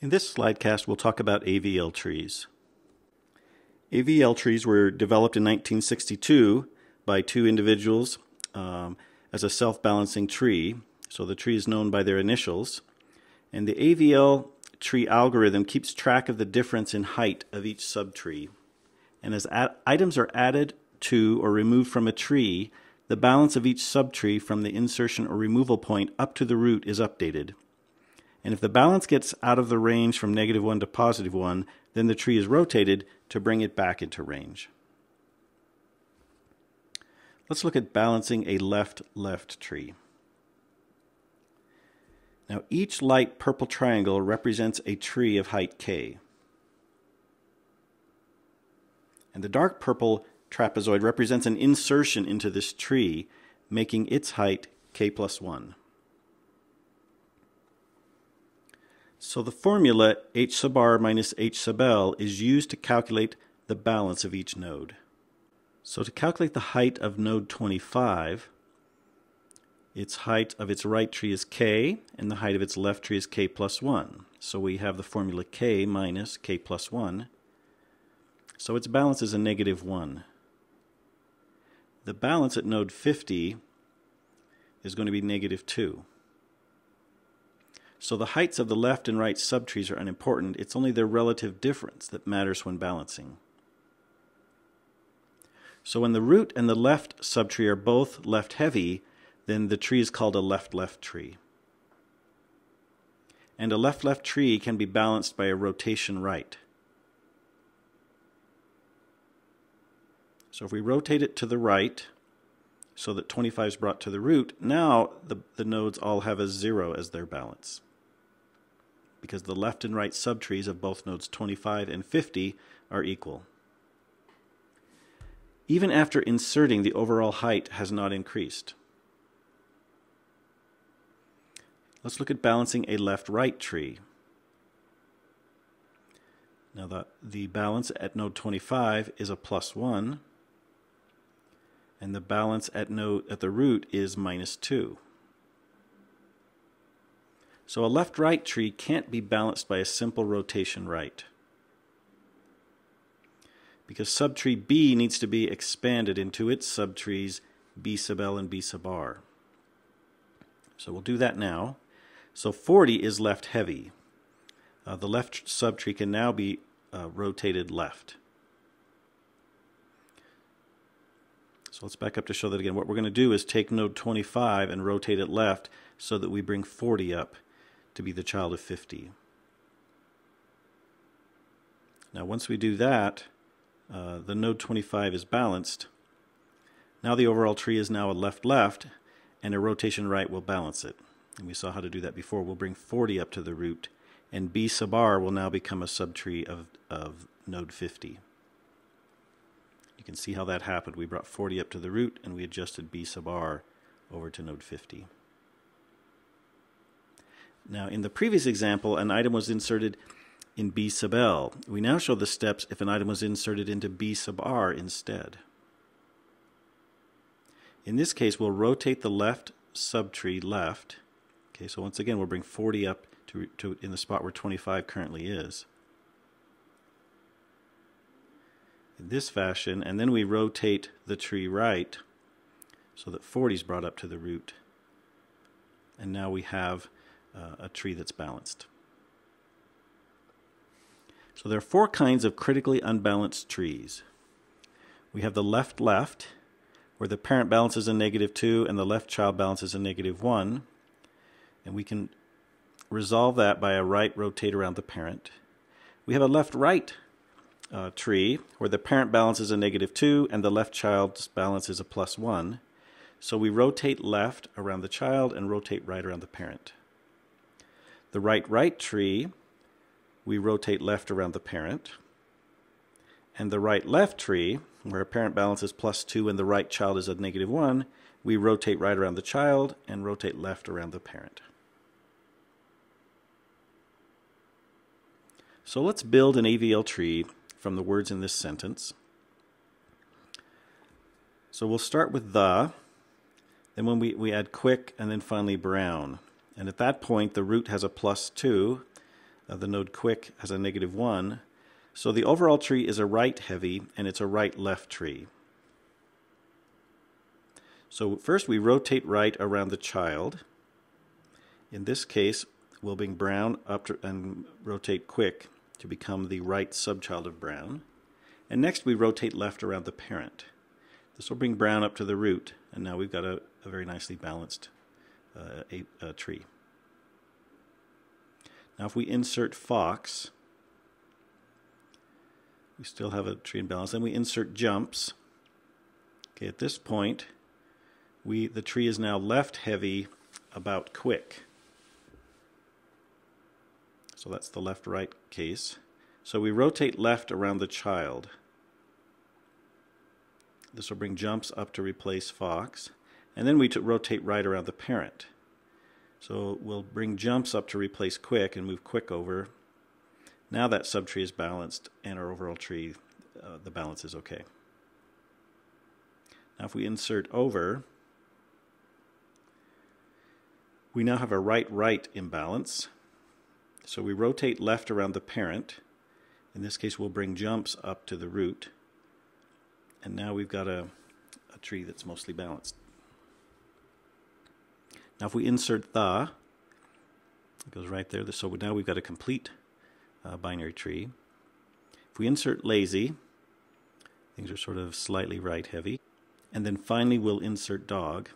In this slidecast, we'll talk about AVL trees. AVL trees were developed in 1962 by two individuals as a self-balancing tree. So the tree is known by their initials. And the AVL tree algorithm keeps track of the difference in height of each subtree. And as items are added to or removed from a tree, the balance of each subtree from the insertion or removal point up to the root is updated. And if the balance gets out of the range from -1 to +1, then the tree is rotated to bring it back into range. Let's look at balancing a left-left tree. Now each light purple triangle represents a tree of height k. And the dark purple trapezoid represents an insertion into this tree, making its height k plus 1. So the formula h sub r minus h sub l is used to calculate the balance of each node. So to calculate the height of node 25, its height of its right tree is k, and the height of its left tree is k plus 1. So we have the formula k minus k plus 1. So its balance is a -1. The balance at node 50 is going to be -2. So the heights of the left and right subtrees are unimportant. It's only their relative difference that matters when balancing. So when the root and the left subtree are both left-heavy, then the tree is called a left-left tree. And a left-left tree can be balanced by a rotation right. So if we rotate it to the right, so that 25 is brought to the root, now the nodes all have a 0 as their balance, because the left and right subtrees of both nodes 25 and 50 are equal. Even after inserting, the overall height has not increased. Let's look at balancing a left-right tree. Now the balance at node 25 is a +1, and the balance at the root is -2. So a left-right tree can't be balanced by a simple rotation right, because subtree B needs to be expanded into its subtrees B sub L and B sub R. So we'll do that now. So 40 is left-heavy. The left subtree can now be rotated left. So let's back up to show that again. What we're going to do is take node 25 and rotate it left so that we bring 40 up to be the child of 50. Now once we do that, the node 25 is balanced. Now the overall tree is now a left-left, and a rotation right will balance it. And we saw how to do that before. We'll bring 40 up to the root, and B sub r will now become a subtree of node 50. You can see how that happened. We brought 40 up to the root, and we adjusted B sub r over to node 50. Now in the previous example, an item was inserted in B sub L. We now show the steps if an item was inserted into B sub R instead. In this case, we'll rotate the left subtree left. Okay, so once again, we'll bring 40 up to in the spot where 25 currently is. In this fashion, and then we rotate the tree right so that 40 is brought up to the root. And now we have a tree that's balanced. So there are 4 kinds of critically unbalanced trees. We have the left-left, where the parent balance is a -2 and the left child balance is a -1. And we can resolve that by a right rotate around the parent. We have a left-right tree, where the parent balance is a -2 and the left child's balance is a +1. So we rotate left around the child and rotate right around the parent. The right-right tree, we rotate left around the parent. And the right-left tree, where a parent balance is +2 and the right child is a -1, we rotate right around the child and rotate left around the parent. So let's build an AVL tree from the words in this sentence. So we'll start with the, then when we add quick, and then finally brown. And at that point, the root has a +2, The node quick has a -1. So the overall tree is a right-heavy, and it's a right-left tree. So first we rotate right around the child. In this case, we'll bring brown up and rotate quick to become the right subchild of brown. And next we rotate left around the parent. This will bring brown up to the root, and now we've got a very nicely balanced tree. Now if we insert fox, we still have a tree in balance. Then we insert jumps. Okay, at this point, the tree is now left heavy about quick. So that's the left-right case. So we rotate left around the child. This will bring jumps up to replace fox. And then we rotate right around the parent. So we'll bring jumps up to replace quick and move quick over. Now that subtree is balanced, and our overall tree, the balance is okay. Now if we insert over, we now have a right-right imbalance. So we rotate left around the parent. In this case, we'll bring jumps up to the root. And now we've got a tree that's mostly balanced. Now if we insert the, it goes right there. So now we've got a complete binary tree. If we insert lazy, things are sort of slightly right-heavy. And then finally we'll insert dog,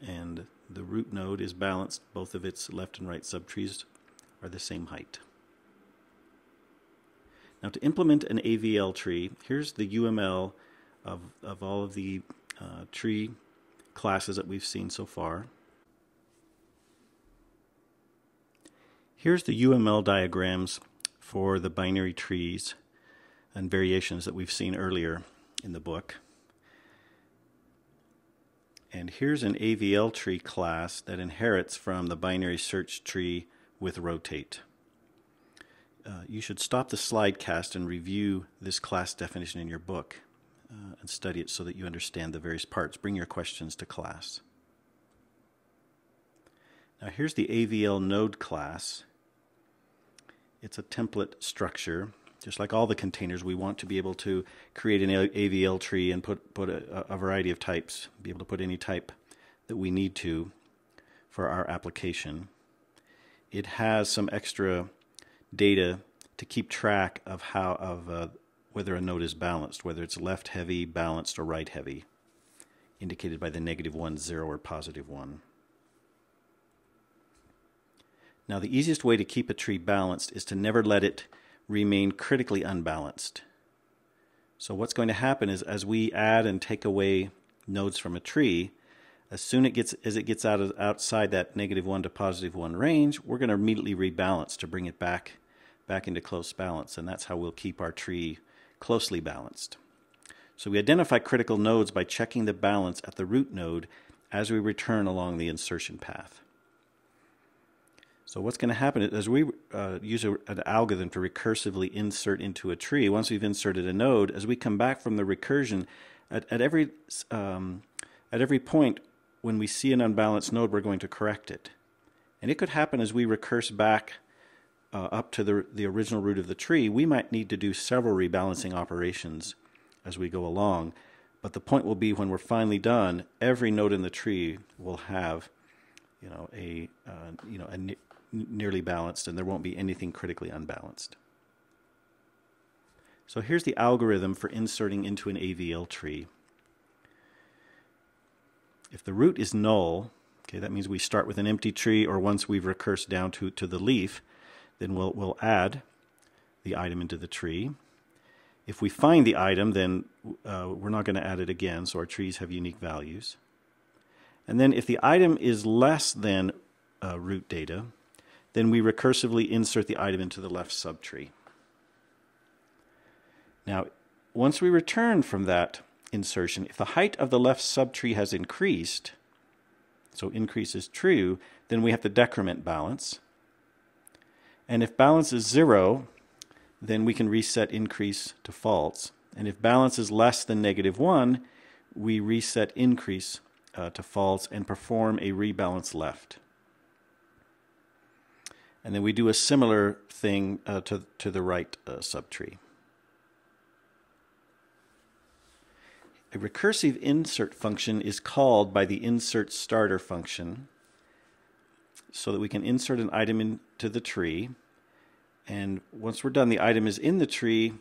and the root node is balanced. Both of its left and right subtrees are the same height. Now to implement an AVL tree, here's the UML of all of the tree classes that we've seen so far. Here's the UML diagrams for the binary trees and variations that we've seen earlier in the book. And here's an AVL tree class that inherits from the binary search tree with rotate. You should stop the slidecast and review this class definition in your book and study it so that you understand the various parts. Bring your questions to class. Now here's the AVL node class. It's a template structure. Just like all the containers, we want to be able to create an AVL tree and put a variety of types, be able to put any type that we need to for our application. It has some extra data to keep track of whether a node is balanced, whether it's left heavy, balanced, or right heavy, indicated by the -1, 0, or +1. Now the easiest way to keep a tree balanced is to never let it remain critically unbalanced. So what's going to happen is as we add and take away nodes from a tree, as it gets outside that -1 to +1 range, we're going to immediately rebalance to bring it back into close balance, and that's how we'll keep our tree closely balanced. So we identify critical nodes by checking the balance at the root node as we return along the insertion path. So what's going to happen is as we use an algorithm to recursively insert into a tree, once we've inserted a node, as we come back from the recursion, at every point when we see an unbalanced node, we're going to correct it. And it could happen as we recurse back up to the original root of the tree. We might need to do several rebalancing operations as we go along. But the point will be when we're finally done, every node in the tree will have nearly balanced, and there won't be anything critically unbalanced. So here's the algorithm for inserting into an AVL tree. If the root is null, okay, that means we start with an empty tree, or once we've recursed down to the leaf, then we'll add the item into the tree. If we find the item, then we're not going to add it again, so our trees have unique values. And then if the item is less than root data, then we recursively insert the item into the left subtree. Now, once we return from that insertion, if the height of the left subtree has increased, so increase is true, then we have to decrement balance. And if balance is 0, then we can reset increase to false. And if balance is less than -1, we reset increase to false and perform a rebalance left. And then we do a similar thing to the right subtree. A recursive insert function is called by the insert starter function so that we can insert an item into the tree. And once we're done, the item is in the tree,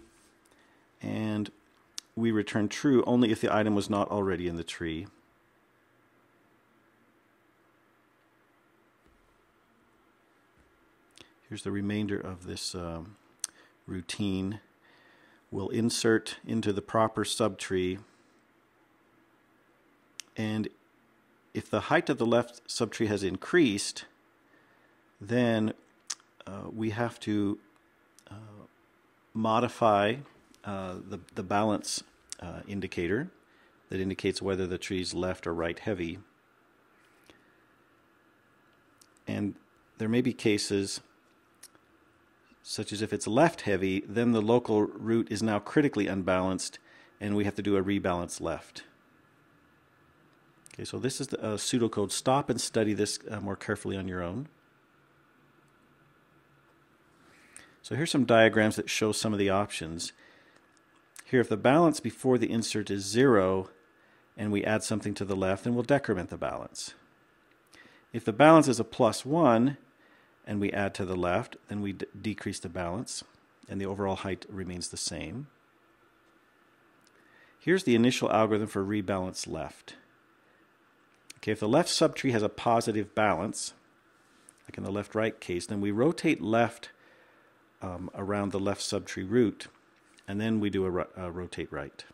and we return true only if the item was not already in the tree. Here's the remainder of this routine. We'll insert into the proper subtree, and if the height of the left subtree has increased, then we have to modify the balance indicator that indicates whether the tree is left or right heavy. And there may be cases such as if it's left heavy, then the local root is now critically unbalanced and we have to do a rebalance left. Okay, so this is the pseudocode. Stop and study this more carefully on your own. So here's some diagrams that show some of the options. Here, if the balance before the insert is 0 and we add something to the left, then we'll decrement the balance. If the balance is a +1 and we add to the left, then we decrease the balance and the overall height remains the same. Here's the initial algorithm for rebalance left. Okay, if the left subtree has a positive balance, like in the left-right case, then we rotate left around the left subtree root, and then we do a rotate right.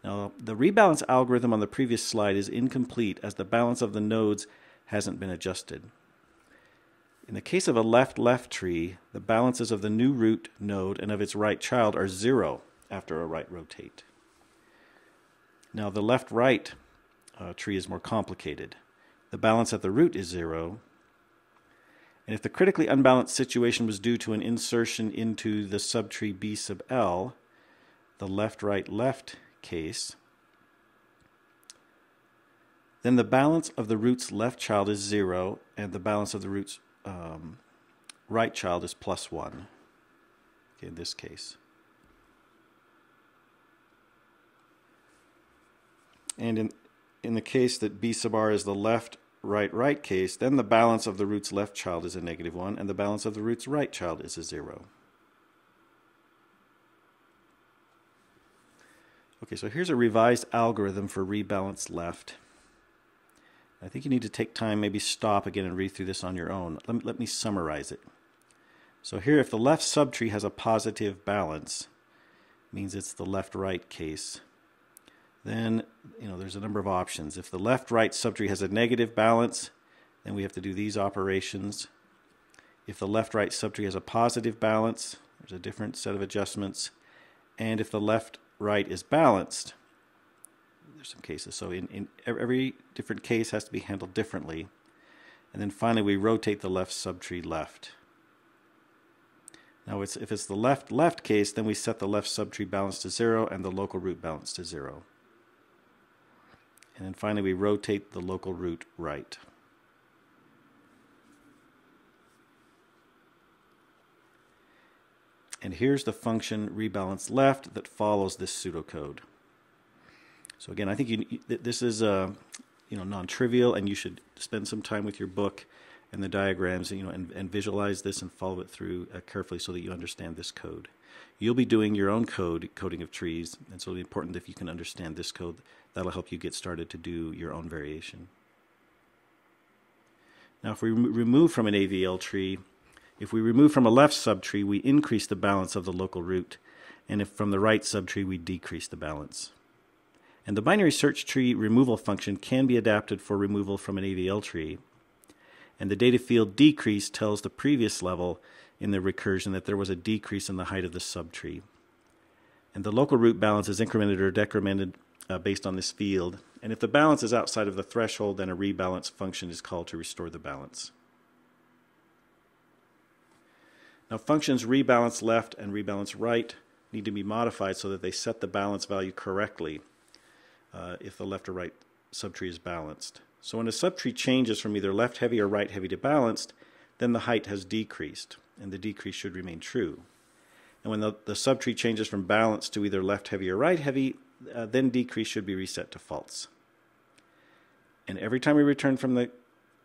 Now, the rebalance algorithm on the previous slide is incomplete as the balance of the nodes hasn't been adjusted. In the case of a left-left tree, the balances of the new root node and of its right child are 0 after a right rotate. Now, the left-right tree is more complicated. The balance at the root is 0. And if the critically unbalanced situation was due to an insertion into the subtree B sub L, the left-right-left case, then the balance of the root's left child is 0, and the balance of the root's right child is +1, okay, in this case. And in the case that B sub R is the left, right, right case, then the balance of the root's left child is a -1, and the balance of the root's right child is a 0. Okay, so here's a revised algorithm for rebalance left. I think you need to take time, maybe stop again and read through this on your own. Let me summarize it. So here, if the left subtree has a positive balance, means it's the left-right case, then there's a number of options. If the left-right subtree has a negative balance, then we have to do these operations. If the left-right subtree has a positive balance, there's a different set of adjustments. And if the left-right is balanced, there's some cases. So in every different case has to be handled differently. And then finally we rotate the left subtree left. Now if it's the left-left case, then we set the left subtree balance to 0 and the local root balance to 0. And then finally we rotate the local root right. And here's the function rebalance left that follows this pseudocode. So again, I think this is non-trivial, and you should spend some time with your book and the diagrams, and visualize this and follow it through carefully so that you understand this code. You'll be doing your own coding of trees, and so it's important if you can understand this code. That'll help you get started to do your own variation. Now, if we remove from an AVL tree, if we remove from a left subtree, we increase the balance of the local root, and if from the right subtree, we decrease the balance. And the binary search tree removal function can be adapted for removal from an AVL tree. And the data field decrease tells the previous level in the recursion that there was a decrease in the height of the subtree. And the local root balance is incremented or decremented based on this field. And if the balance is outside of the threshold, then a rebalance function is called to restore the balance. Now, functions rebalance left and rebalance right need to be modified so that they set the balance value correctly if the left or right subtree is balanced. So when a subtree changes from either left heavy or right heavy to balanced, then the height has decreased, and the decrease should remain true. And when the subtree changes from balanced to either left heavy or right heavy, then decrease should be reset to false. And every time we return from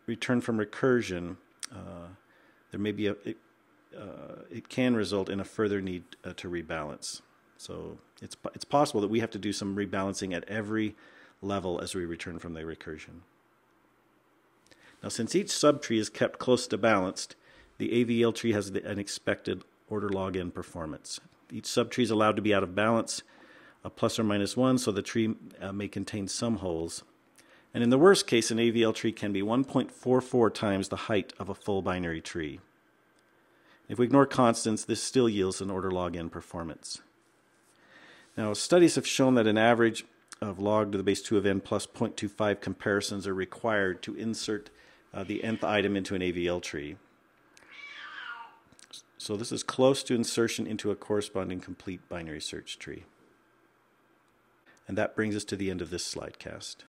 recursion, there may be it can result in a further need to rebalance. So it's possible that we have to do some rebalancing at every level as we return from the recursion. Now, since each subtree is kept close to balanced, the AVL tree has an expected order log n performance. Each subtree is allowed to be out of balance, a plus or minus 1, so the tree may contain some holes. And in the worst case, an AVL tree can be 1.44 times the height of a full binary tree. If we ignore constants, this still yields an order log n performance. Now, studies have shown that an average of log to the base 2 of n plus 0.25 comparisons are required to insert the nth item into an AVL tree. So this is close to insertion into a corresponding complete binary search tree. And that brings us to the end of this slidecast.